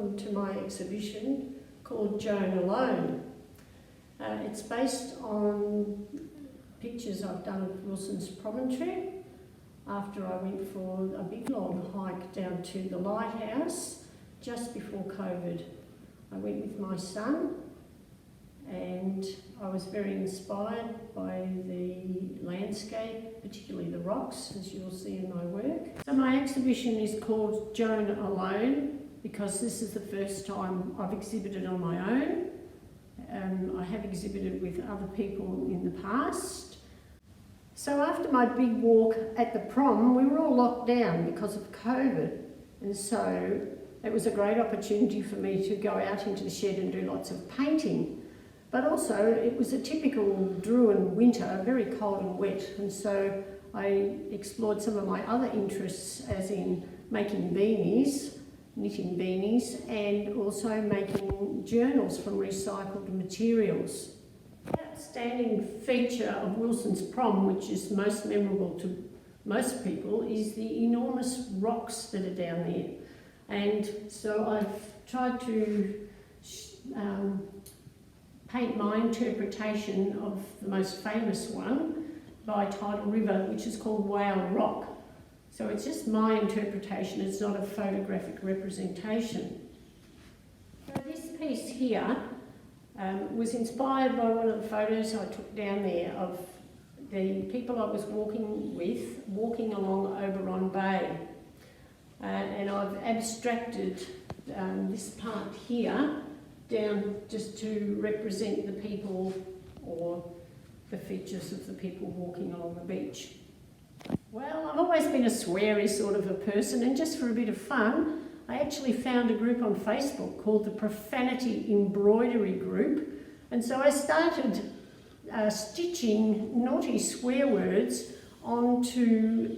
welcome to my exhibition called Joan Alone. It's based on pictures I've done of Wilson's Promontory after I went for a big long hike down to the lighthouse just before COVID. I went with my son and I was very inspired by the landscape, particularly the rocks, as you'll see in my work. So my exhibition is called Joan Alone because this is the first time I've exhibited on my own. I have exhibited with other people in the past. So after my big walk at the prom, we were all locked down because of COVID, and so it was a great opportunity for me to go out into the shed and do lots of painting. But also it was a typical Druin winter, very cold and wet, and so I explored some of my other interests, as in making beanies, knitting beanies, and also making journals from recycled materials. The outstanding feature of Wilson's Prom, which is most memorable to most people, is the enormous rocks that are down there. And so I've tried to paint my interpretation of the most famous one by Tidal River, which is called Whale Rock. So it's just my interpretation, it's not a photographic representation. So this piece here was inspired by one of the photos I took down there of the people I was walking with, walking along Oberon Bay. And I've abstracted this part here down just to represent the people or the features of the people walking along the beach. Well, I've always been a sweary sort of a person, and just for a bit of fun, I actually found a group on Facebook called the Profanity Embroidery Group, and so I started stitching naughty swear words onto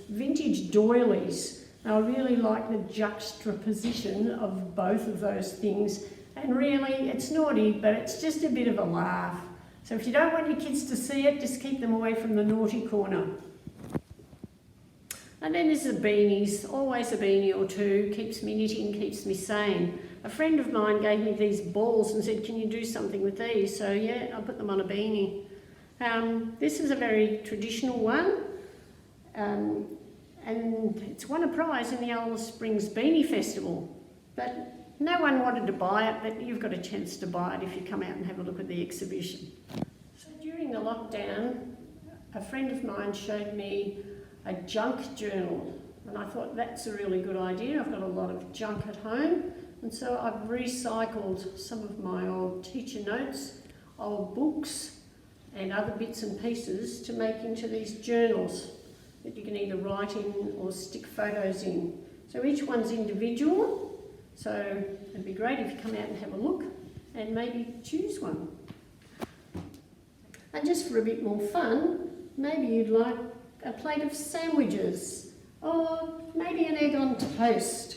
vintage doilies. I really like the juxtaposition of both of those things, and really it's naughty, but it's just a bit of a laugh. So if you don't want your kids to see it, just keep them away from the naughty corner. And then there's the beanies, always a beanie or two, keeps me knitting, keeps me sane. A friend of mine gave me these balls and said, can you do something with these? So yeah, I put them on a beanie. This is a very traditional one. And it's won a prize in the Alice Springs Beanie Festival, but no one wanted to buy it, but you've got a chance to buy it if you come out and have a look at the exhibition. So during the lockdown, a friend of mine showed me a junk journal, and I thought that's a really good idea. I've got a lot of junk at home, and so I've recycled some of my old teacher notes, old books, and other bits and pieces to make into these journals that you can either write in or stick photos in. So each one's individual, so it'd be great if you come out and have a look and maybe choose one. And just for a bit more fun, maybe you'd like a plate of sandwiches or maybe an egg on toast.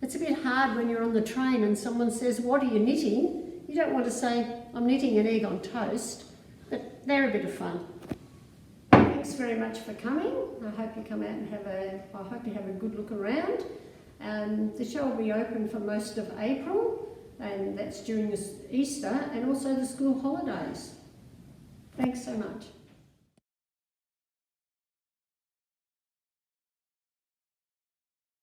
It's a bit hard when you're on the train and someone says, what are you knitting? You don't want to say, I'm knitting an egg on toast, but they're a bit of fun. Thanks very much for coming. I hope you come out and have a good look around. The show will be open for most of April, and that's during Easter and also the school holidays. Thanks so much.